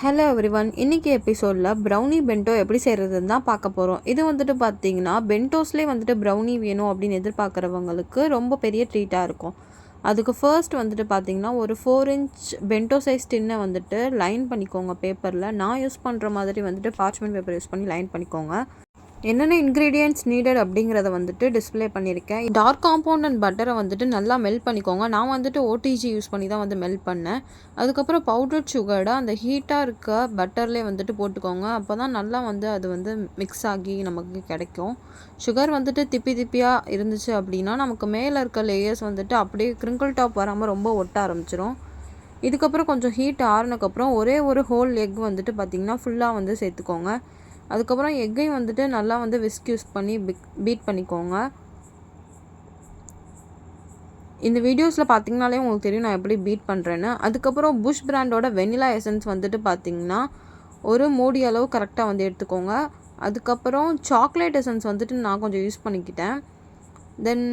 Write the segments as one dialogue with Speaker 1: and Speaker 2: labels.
Speaker 1: Hello everyone, இன்றைக்கி எபிசோடில் brownie bento எப்படி செய்கிறதுன்னு தான் பார்க்க போகிறோம். இது வந்துட்டு பார்த்தீங்கன்னா பென்டோஸ்லேயே வந்துட்டு ப்ரௌனி வேணும் அப்படின்னு எதிர்பார்க்குறவங்களுக்கு ரொம்ப பெரிய ட்ரீட்டாக இருக்கும். அதுக்கு ஃபர்ஸ்ட் வந்துட்டு பார்த்தீங்கன்னா ஒரு 4 இன்ச் பென்டோ சைஸ் டின்னை வந்துட்டு லைன் பண்ணிக்கோங்க பேப்பரில். நான் யூஸ் பண்ணுற மாதிரி வந்துட்டு பார்ச்மெண்ட் பேப்பர் யூஸ் பண்ணி லைன் பண்ணிக்கோங்க. என்னென்ன இன்க்ரீடியன்ட்ஸ் நீடட் அப்படிங்கிறத வந்துட்டு டிஸ்பிளே பண்ணியிருக்கேன். டார்க் காம்பவுண்ட் அண்ட் பட்டரை வந்துட்டு நல்லா மெல்ட் பண்ணிக்கோங்க. நான் வந்துட்டு ஓடிஜி யூஸ் பண்ணி தான் வந்து மெல்ட் பண்ணேன். அதுக்கப்புறம் பவுடர் சுகரை அந்த ஹீட்டாக இருக்க பட்டர்லேயே வந்துட்டு போட்டுக்கோங்க. அப்போ தான் நல்லா வந்து அது வந்து மிக்ஸ் ஆகி நமக்கு கிடைக்கும். சுகர் வந்துட்டு திப்பி திப்பியாக இருந்துச்சு அப்படின்னா நமக்கு மேலே இருக்க லேயர்ஸ் வந்துட்டு அப்படியே கிரிங்கிள் டாப் வராமல் ரொம்ப ஒட்ட ஆரம்பிச்சிடும். இதுக்கப்புறம் கொஞ்சம் ஹீட் ஆறுனதுக்கப்புறம் ஒரே ஒரு ஹோல் எக் வந்துட்டு பார்த்திங்கன்னா ஃபுல்லாக வந்து சேர்த்துக்கோங்க. அதுக்கப்புறம் எக்கையும் வந்துட்டு நல்லா வந்து விஸ்க் யூஸ் பண்ணி பீட் பண்ணிக்கோங்க. இந்த வீடியோஸில் பார்த்தீங்கனாலே உங்களுக்கு தெரியும் நான் எப்படி பீட் பண்ணுறேன்னு. அதுக்கப்புறம் புஷ் பிராண்டோட வெனிலா எசன்ஸ் வந்துட்டு பார்த்திங்கன்னா ஒரு மூடி அளவு கரெக்டாக வந்து எடுத்துக்கோங்க. அதுக்கப்புறம் சாக்லேட் எசன்ஸ் வந்துட்டு நான் கொஞ்சம் யூஸ் பண்ணிக்கிட்டேன். தென்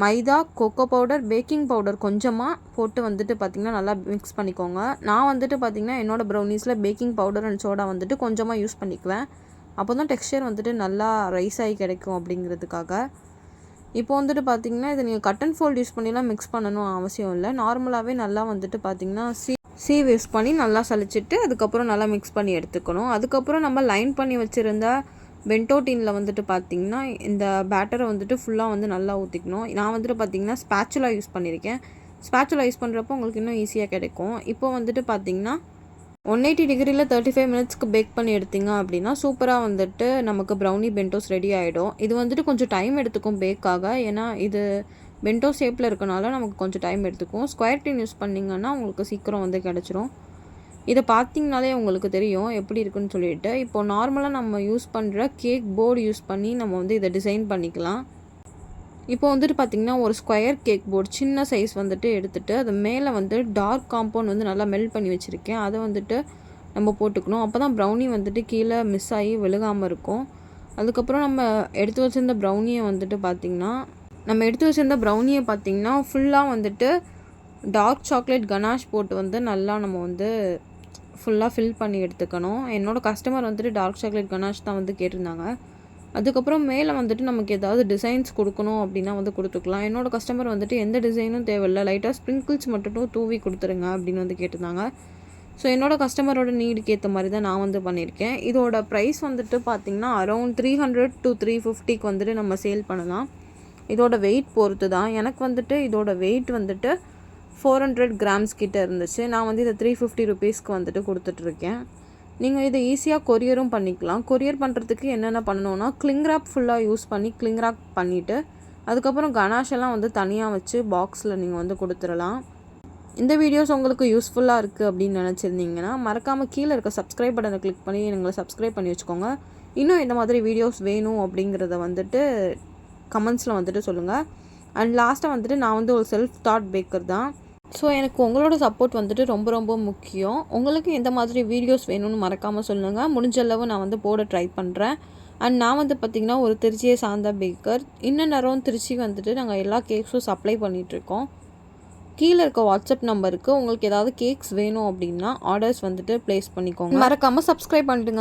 Speaker 1: மைதா, கொக்கோ பவுடர், பேக்கிங் பவுடர் கொஞ்சமாக போட்டு வந்துட்டு பார்த்திங்கன்னா நல்லா மிக்ஸ் பண்ணிக்கோங்க. நான் வந்துட்டு பார்த்திங்கன்னா என்னோடய ப்ரௌனீஸில் பேக்கிங் பவுடர் அண்ட் சோடா வந்துட்டு கொஞ்சமாக யூஸ் பண்ணிக்குவேன். அப்போ தான் டெக்ஸ்சர் வந்துட்டு நல்லா ரைஸ் ஆகி கிடைக்கும் அப்படிங்கிறதுக்காக. இப்போ வந்துட்டு பார்த்திங்கன்னா இதை நீங்கள் கட் அண்ட் ஃபோல்ட் யூஸ் பண்ணிலாம் மிக்ஸ் பண்ணணும் அவசியம் இல்லை. நார்மலாகவே நல்லா வந்துட்டு பார்த்திங்கன்னா சீவ் யூஸ் பண்ணி நல்லா சலிச்சிட்டு அதுக்கப்புறம் நல்லா மிக்ஸ் பண்ணி எடுத்துக்கணும். அதுக்கப்புறம் நம்ம லைன் பண்ணி வச்சுருந்த பென்டோ டின்னில் வந்துட்டு பார்த்திங்கன்னா இந்த பேட்டரை வந்துட்டு ஃபுல்லாக வந்து நல்லா ஊற்றிக்கணும். நான் வந்துட்டு பார்த்திங்கன்னா ஸ்பேச்சுலா யூஸ் பண்ணியிருக்கேன். ஸ்பேச்சுலா யூஸ் பண்ணுறப்போ உங்களுக்கு இன்னும் ஈஸியாக கிடைக்கும். இப்போ வந்துட்டு பார்த்திங்கன்னா 180 டிகிரியில் 35 மினிட்ஸ்க்கு பேக் பண்ணி எடுத்திங்க அப்படின்னா சூப்பராக வந்துட்டு நமக்கு ப்ரௌனி பென்டோஸ் ரெடி ஆகிடும். இது வந்துட்டு கொஞ்சம் டைம் எடுத்துக்கும் பேக்காக. ஏன்னா இது பென்டோ ஷேப்பில் இருக்கனால நமக்கு கொஞ்சம் டைம் எடுத்துக்கும். ஸ்கொயர் டின் யூஸ் பண்ணிங்கன்னா உங்களுக்கு சீக்கிரம் வந்து கிடச்சிரும். இதை பார்த்திங்கனாலே உங்களுக்கு தெரியும் எப்படி இருக்குன்னு சொல்லிட்டு. இப்போது நார்மலாக நம்ம யூஸ் பண்ணுற கேக் போர்டு யூஸ் பண்ணி நம்ம வந்து இதை டிசைன் பண்ணிக்கலாம். இப்போ வந்துட்டு பார்த்திங்கன்னா ஒரு ஸ்கொயர் கேக் போர்டு சின்ன சைஸ் வந்துட்டு எடுத்துகிட்டு அது மேலே வந்து டார்க் காம்பவுண்ட் வந்து நல்லா மெல்ட் பண்ணி வச்சுருக்கேன். அதை வந்துட்டு நம்ம போட்டுக்கணும். அப்போ தான் ப்ரௌனி வந்துட்டு கீழே மிஸ் ஆகி விழுகாமல் இருக்கும். அதுக்கப்புறம் நம்ம எடுத்து வச்சுருந்த ப்ரௌனியை வந்துட்டு பார்த்திங்கன்னா ஃபுல்லாக வந்துட்டு டார்க் சாக்லேட் கனாஷ் போட்டு வந்து நல்லா நம்ம வந்து ஃபுல்லாக ஃபில் பண்ணி எடுத்துக்கணும். என்னோடய கஸ்டமர் வந்துட்டு டார்க் சாக்லேட் கனாஷ் தான் வந்து கேட்டிருந்தாங்க. அதுக்கப்புறம் மேலே வந்துட்டு நமக்கு ஏதாவது டிசைன்ஸ் கொடுக்கணும் அப்படின்னா வந்து கொடுத்துக்கலாம். என்னோடய கஸ்டமர் வந்துட்டு எந்த டிசைனும் தேவையில்லை, லைட்டாக ஸ்ப்ரிங்கிள்ஸ் மட்டும் தூவி கொடுத்துருங்க அப்படின்னு வந்து கேட்டிருந்தாங்க. ஸோ என்னோடய கஸ்டமரோட நீடுக்கு ஏற்ற மாதிரி தான் நான் வந்து பண்ணியிருக்கேன். இதோட ப்ரைஸ் வந்துட்டு பார்த்திங்கன்னா அரௌண்ட் 300 to 350 வந்துட்டு நம்ம சேல் பண்ணலாம். இதோட வெயிட் பொறுத்து தான். எனக்கு வந்துட்டு இதோட வெயிட் வந்துட்டு 400 கிராம்ஸ் கிட்டே இருந்துச்சு. நான் வந்து இதை 350 ருபீஸ்க்கு வந்துட்டு கொடுத்துட்ருக்கேன். நீங்கள் இதை ஈஸியாக கொரியரும் பண்ணிக்கலாம். கொரியர் பண்ணுறதுக்கு என்னென்ன பண்ணணுன்னா கிளிங் ராப் ஃபுல்லாக யூஸ் பண்ணி கிளிங் ராப் பண்ணிவிட்டு அதுக்கப்புறம் கனாஷெல்லாம் வந்து தனியாக வச்சு பாக்ஸில் நீங்கள் வந்து கொடுத்துடலாம். இந்த வீடியோஸ் உங்களுக்கு யூஸ்ஃபுல்லாக இருக்குது அப்படின்னு நினச்சிருந்தீங்கன்னா மறக்காமல் கீழே இருக்க சப்ஸ்கிரைப் பட்டனை கிளிக் பண்ணி எங்களை சப்ஸ்கிரைப் பண்ணி வச்சுக்கோங்க. இன்னும் இந்த மாதிரி வீடியோஸ் வேணும் அப்படிங்கிறத வந்துட்டு கமெண்ட்ஸில் வந்துட்டு சொல்லுங்கள். அண்ட் லாஸ்ட்டாக வந்துட்டு நான் வந்து ஒரு செல்ஃப் தாட் பேக்கர் தான். ஸோ எனக்கு உங்களோட சப்போர்ட் வந்துட்டு ரொம்ப ரொம்ப முக்கியம். உங்களுக்கு எந்த மாதிரி வீடியோஸ் வேணும்னு மறக்காமல் சொல்லுங்கள். முடிஞ்சளவு நான் வந்து போட ட்ரை பண்ணுறேன். அண்ட் நான் வந்து பார்த்திங்கன்னா ஒரு திருச்சியை சார்ந்த பேக்கர். இன்னும் நேரம் திருச்சி வந்துட்டு நாங்கள் எல்லா கேக்ஸும் சப்ளை பண்ணிகிட்ருக்கோம். கீழே இருக்க வாட்ஸ்அப் நம்பருக்கு உங்களுக்கு ஏதாவது கேக்ஸ் வேணும் அப்படின்னா ஆர்டர்ஸ் வந்துட்டு ப்ளேஸ் பண்ணிக்கோங்க. மறக்காமல் சப்ஸ்கிரைப் பண்ணிட்டுங்க.